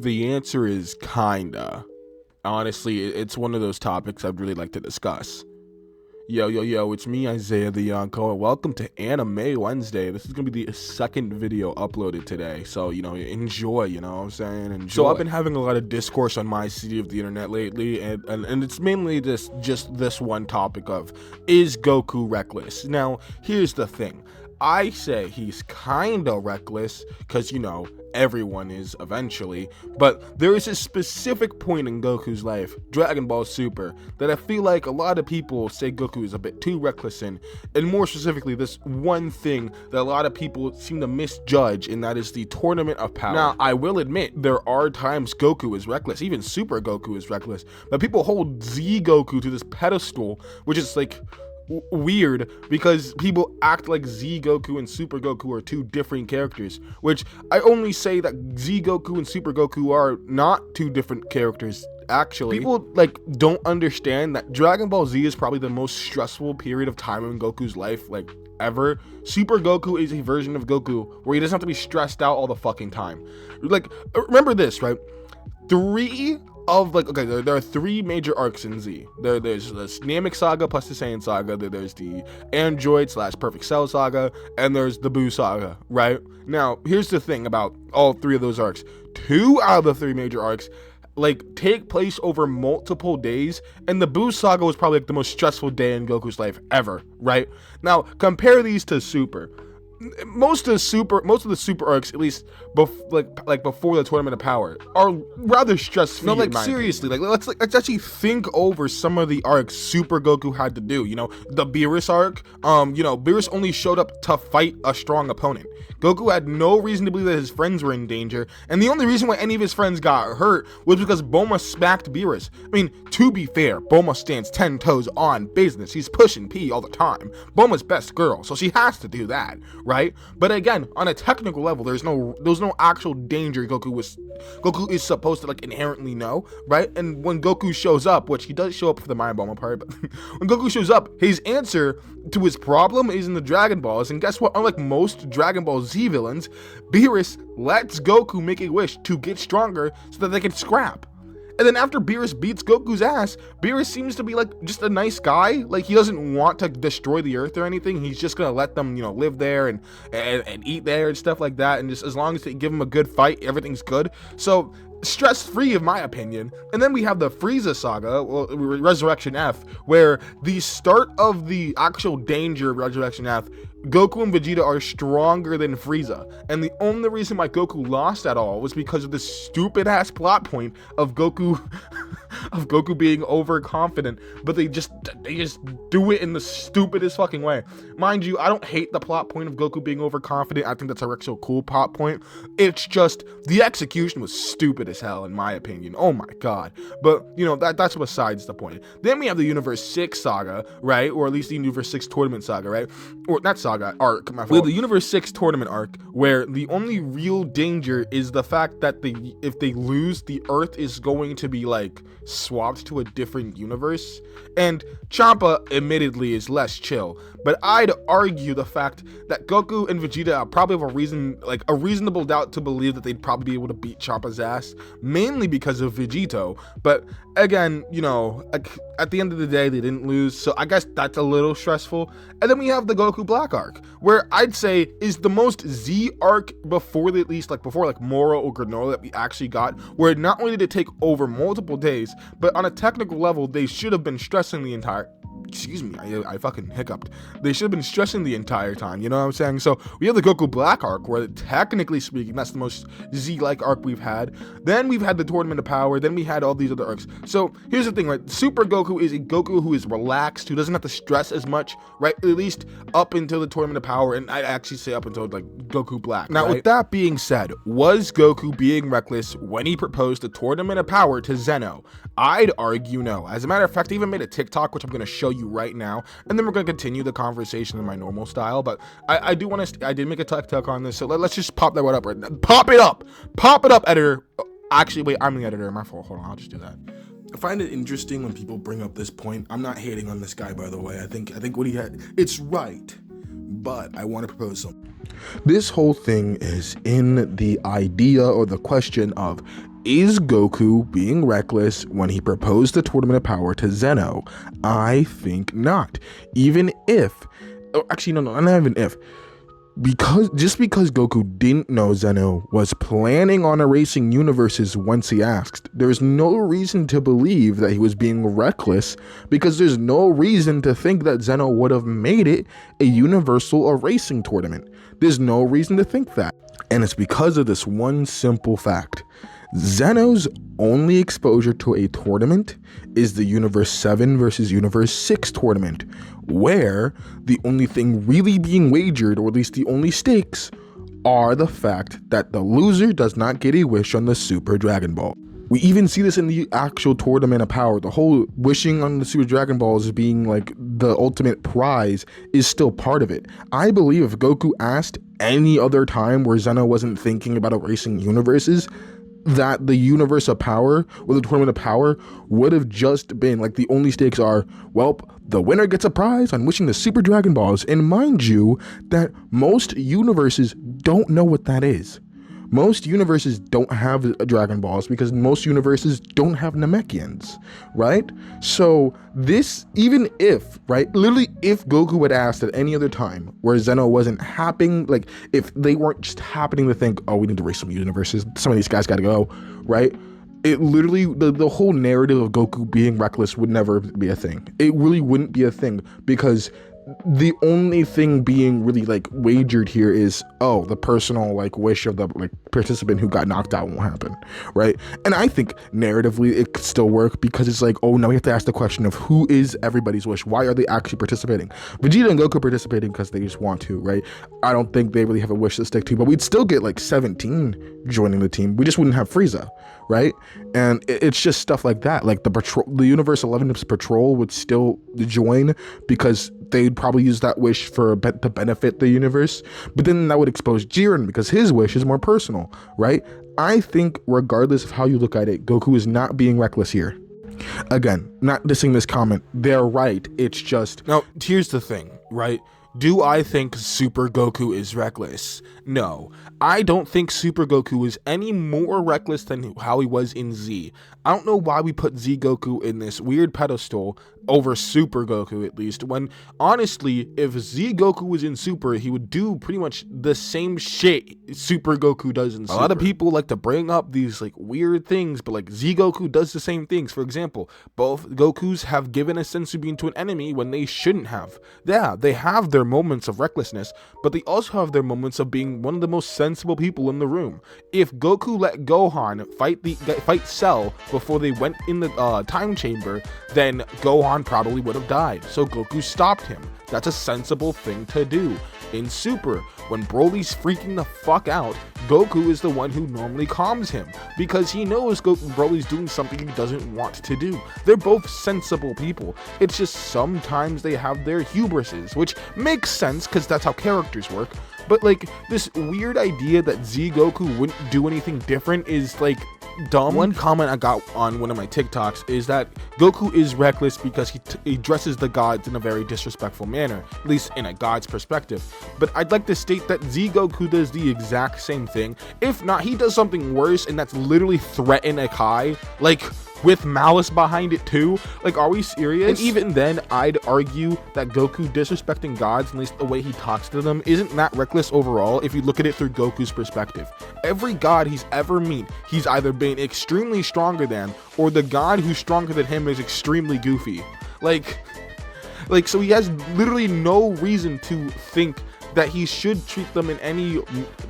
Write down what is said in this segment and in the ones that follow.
The answer is kinda. Honestly, it's one of those topics I'd really like to discuss. Yo, it's me, Isaiah the Yonko, and welcome to Anime Wednesday. This is going to be the second video uploaded today, so, enjoy, you know what I'm saying? Enjoy. So I've been having a lot of discourse on my city of the internet lately, and it's mainly just this one topic of, is Goku reckless? Now, here's the thing. I say he's kinda reckless, because, everyone is eventually, but there is a specific point in Goku's life, Dragon Ball Super, that I feel like a lot of people say Goku is a bit too reckless in, and more specifically this one thing that a lot of people seem to misjudge, and that is the Tournament of Power. Now, I will admit, there are times Goku is reckless, even Super Goku is reckless, but people hold Z Goku to this pedestal, which is like weird because people act like Z Goku and Super Goku are two different characters, which I only say that Z Goku and Super Goku are not two different characters. Actually, people don't understand that Dragon Ball Z is probably the most stressful period of time in Goku's life ever. Super Goku is a version of Goku where he doesn't have to be stressed out all the fucking time. Remember this, right? There are three major arcs in Z. There's the Namek Saga plus the Saiyan Saga, there's the Android / Perfect Cell Saga, and there's the Buu Saga, right? Now, here's the thing about all three of those arcs. 2 out of the 3 major arcs take place over multiple days, and the Buu Saga was probably the most stressful day in Goku's life ever, right? Now, compare these to Super. Most of the super arcs, at least before the Tournament of Power, are rather stress-free. No, seriously, let's actually think over some of the arcs Super Goku had to do. The Beerus arc. Beerus only showed up to fight a strong opponent. Goku had no reason to believe that his friends were in danger, and the only reason why any of his friends got hurt was because Bulma smacked Beerus. I mean, to be fair, Bulma stands 10 toes on business. He's pushing P all the time. Bulma's best girl, so she has to do that, right? But again, on a technical level, there's no actual danger Goku is supposed to inherently know, right? And when Goku shows up, which he does show up for the Mind Bulma part, but when Goku shows up, his answer to his problem is in the Dragon Balls, and guess what? Unlike most Dragon Ball Z villains, Beerus lets Goku make a wish to get stronger so that they can scrap. And then after Beerus beats Goku's ass, Beerus seems to be just a nice guy. He doesn't want to destroy the earth or anything. He's just gonna let them, live there and eat there and stuff like that. And just as long as they give him a good fight, everything's good. So stress-free, in my opinion. And then we have the Frieza Saga, Resurrection F, where the start of the actual danger of Resurrection F, Goku and Vegeta are stronger than Frieza, and the only reason why Goku lost at all was because of this stupid-ass plot point of Goku being overconfident, but they just do it in the stupidest fucking way. Mind you, I don't hate the plot point of Goku being overconfident. I think that's a actual cool plot point. It's just the execution was stupid as hell, in my opinion. Oh my god. But that's besides the point. Then we have the Universe 6 Saga, right? Or at least the Universe 6 Tournament Saga, right? Or not Saga, arc, my fault. We have the Universe 6 Tournament arc, where the only real danger is the fact that if they lose, the Earth is going to be swapped to a different universe. And Champa admittedly is less chill, but I'd argue the fact that Goku and Vegeta probably have a reasonable doubt to believe that they'd probably be able to beat Champa's ass, mainly because of Vegito. But again, at the end of the day, they didn't lose, so I guess that's a little stressful. And then we have the Goku Black arc, where I'd say is the most Z arc before Moro or Granola that we actually got, where not only did it take over multiple days, but on a technical level, they should have been stressing the entire... Excuse me, I fucking hiccuped. They should have been stressing the entire time, you know what I'm saying? So we have the Goku Black arc, where technically speaking, that's the most Z-like arc we've had. Then we've had the Tournament of Power, then we had all these other arcs. So here's the thing, right? Super Goku is a Goku who is relaxed, who doesn't have to stress as much, right? At least up until the Tournament of Power, and I'd actually say up until Goku Black. Now, with that being said, was Goku being reckless when he proposed the Tournament of Power to Zeno? I'd argue no. As a matter of fact, I even made a TikTok, which I'm going to show you right now, and then we're going to continue the conversation in my normal style. But I did make a TikTok on this, so let's just pop that one up right now. Pop it up, editor. Actually, wait, I'm the editor. My fault. Hold on, I'll just do that. I find it interesting when people bring up this point. I'm not hating on this guy, by the way. I think what he had, it's right, but I want to propose something. This whole thing is in the idea or the question of, Is Goku being reckless when he proposed the Tournament of Power to Zeno? I think not. Even if, actually, no, not even if. Because Goku didn't know Zeno was planning on erasing universes once he asked, there's no reason to believe that he was being reckless, because there's no reason to think that Zeno would have made it a universal erasing tournament. There's no reason to think that. And it's because of this one simple fact. Zeno's only exposure to a tournament is the Universe 7 versus Universe 6 tournament, where the only thing really being wagered, or at least the only stakes, are the fact that the loser does not get a wish on the Super Dragon Ball. We even see this in the actual Tournament of Power. The whole wishing on the Super Dragon Balls being like the ultimate prize is still part of it. I believe if Goku asked any other time where Zeno wasn't thinking about erasing universes, that the Universe of Power or the Tournament of Power would have just been like, the only stakes are, well, the winner gets a prize on wishing the Super Dragon Balls. And mind you, that most universes don't know what that is. Most universes don't have Dragon Balls because most universes don't have Namekians, right? So this, even if, right, literally if Goku had asked at any other time where Zeno wasn't happening, like if they weren't just happening to think, oh, we need to race some universes, some of these guys got to go, right? It literally, the whole narrative of Goku being reckless would never be a thing. It really wouldn't be a thing, because the only thing being really like wagered here is, oh, the personal like wish of the like participant who got knocked out won't happen, right? And I think narratively it could still work, because it's like, oh, now we have to ask the question of who is everybody's wish? Why are they actually participating? Vegeta and Goku participating because they just want to, right? I don't think they really have a wish to stick to, but we'd still get like 17 joining the team. We just wouldn't have Frieza, right? And it's just stuff like that. Like the Universe 11 patrol would still join because they'd probably use that wish to benefit the universe, but then that would expose Jiren because his wish is more personal, right? I think regardless of how you look at it, Goku is not being reckless here. Again, not dissing this comment, they're right. It's just, now here's the thing, right? Do I think Super Goku is reckless? No, I don't think Super Goku is any more reckless than how he was in Z. I don't know why we put Z Goku in this weird pedestal over Super Goku, at least, when honestly, if Z Goku was in Super, he would do pretty much the same shit Super Goku does in Super. A lot of people like to bring up these like weird things, but like Z Goku does the same things. For example, both Gokus have given a senzu bean to an enemy when they shouldn't have. Yeah, they have their moments of recklessness, but they also have their moments of being one of the most sensible people in the room. If Goku let Gohan fight Cell before they went in the time chamber, then Gohan probably would have died, so Goku stopped him. That's a sensible thing to do. In Super, when Broly's freaking the fuck out, Goku is the one who normally calms him, because he knows Broly's doing something he doesn't want to do. They're both sensible people. It's just sometimes they have their hubrises, which makes sense because that's how characters work. But like, this weird idea that Z Goku wouldn't do anything different is like dumb. One comment I got on one of my TikToks is that Goku is reckless because he addresses the gods in a very disrespectful manner, at least in a god's perspective. But I'd like to state that Z Goku does the exact same thing. If not, he does something worse, and that's literally threaten a Kai, like with malice behind it too. Like, are we serious? And even then, I'd argue that Goku disrespecting gods, at least the way he talks to them, isn't that reckless overall if you look at it through Goku's perspective. Every god he's ever met, he's either been extremely stronger than, or the god who's stronger than him is extremely goofy. Like, so he has literally no reason to think that he should treat them in any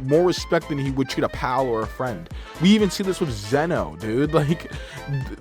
more respect than he would treat a pal or a friend. We even see this with Zeno, dude. Like,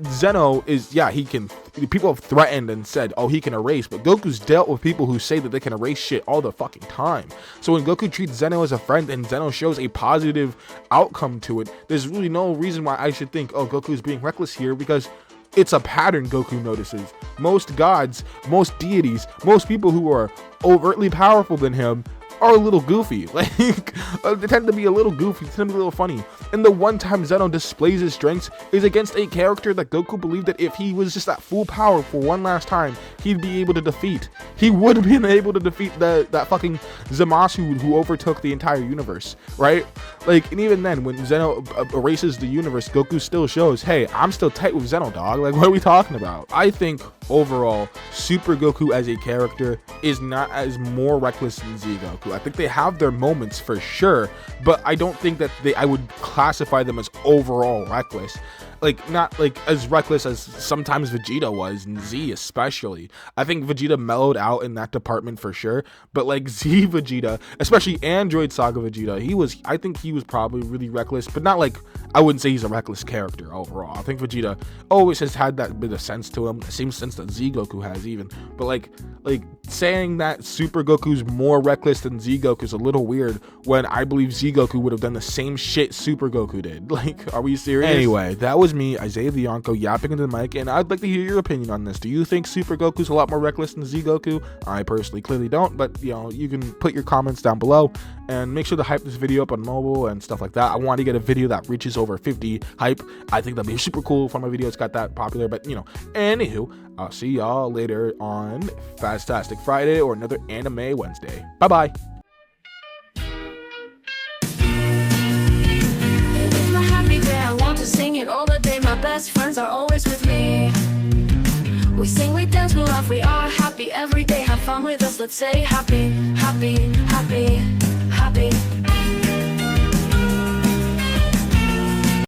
Zeno is, yeah, people have threatened and said, oh, he can erase, but Goku's dealt with people who say that they can erase shit all the fucking time. So when Goku treats Zeno as a friend and Zeno shows a positive outcome to it, there's really no reason why I should think, oh, Goku's being reckless here, because it's a pattern Goku notices. Most gods, most deities, most people who are overtly powerful than him are a little goofy. Like, they tend to be a little goofy, they tend to be a little funny. And the one time Zeno displays his strengths is against a character that Goku believed that if he was just at full power for one last time, he'd be able to defeat. He would have been able to defeat that fucking Zamasu who overtook the entire universe, right? Like, and even then, when Zeno erases the universe, Goku still shows, hey, I'm still tight with Zeno, dog. Like, what are we talking about? I think overall, Super Goku as a character is not as more reckless than Z Goku. I think they have their moments for sure, but I don't think that I would classify them as overall reckless. Like, not like as reckless as sometimes Vegeta was, and Z especially. I think Vegeta mellowed out in that department for sure, but like Z Vegeta, especially Android Saga Vegeta, I think he was probably really reckless, but not like, I wouldn't say he's a reckless character overall. I think Vegeta always has had that bit of sense to him, the same sense that Z Goku has even, but like saying that Super Goku's more reckless than Z Goku is a little weird when I believe Z Goku would have done the same shit Super Goku did. Like, are we serious? Anyway, that was me, Isaiah the Yonko, yapping into the mic, and I'd like to hear your opinion on this. Do you think Super Goku's a lot more reckless than Z Goku? I personally clearly don't, but you know, you can put your comments down below and make sure to hype this video up on mobile and stuff like that. I want to get a video that reaches over 50 hype. I think that'd be super cool if one of my videos got that popular, but you know, anywho, I'll see y'all later on Fantastic Friday or another Anime Wednesday. Bye-bye. It's my happy day, I want to sing it all the day. My best friends are always with me. We sing, we dance, we laugh, we are happy every day. Have fun with us, let's say happy, happy, happy, happy.